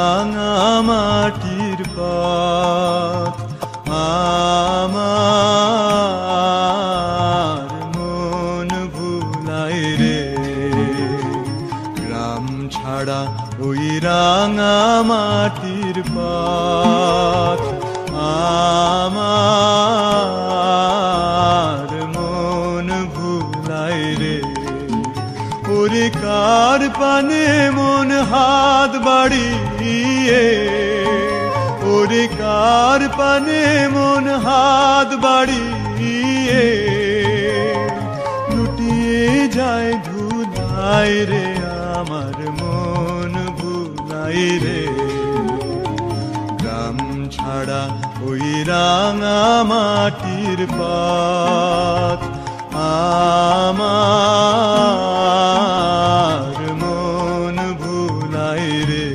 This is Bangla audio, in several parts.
রাঙা মাটির পথ আমার মন ভুলাই রে গ্রাম ছাড়া ওই রাঙা মাটির পথ আমার মন ভুলাই রে ওরে কার পানে মন হাত বাড়িয়ে ওরে কার পানে মন হাত বাড়িয়ে লুটিয়ে যায় ধুলাই রে আমার মন ভুলাই রে গ্রাম ছাড়া ওই রাঙা মাটির পথ আমার মন ভুলাই রে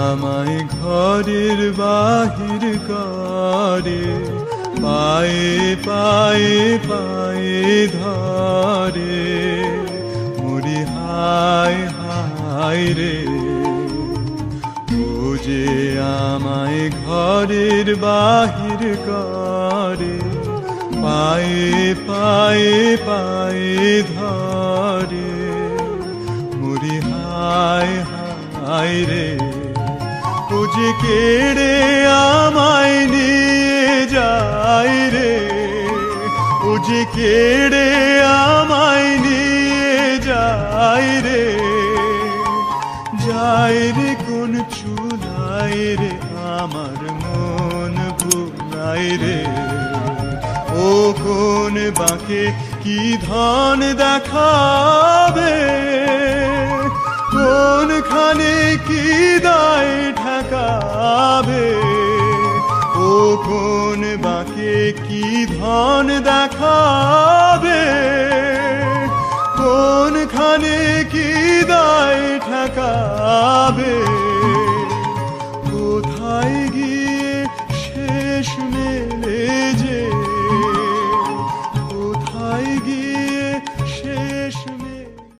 আমায় ঘরের বাহির করে পায়ে পায়ে পায়ে ধরে মরি হায় হায় রে ও যে আমায় ঘরের বাহির করে পায়ে পায়ে পায়ে ধরে মরি হায় হায় রে ও যে কেড়ে আমায় নিয়ে যায় রে ও যে কেড়ে আমায় নিয়ে যায় রে যায় রে কোন চুলাই রে আমার মন ভুলাই রে ও কোন বাঁকে কি ধন দেখাবে কোনখানে কি দায় ঠেকাবে ও কোন বাঁকে কি ধন দেখাবে কোনখানে কি দায় ঠেকাবে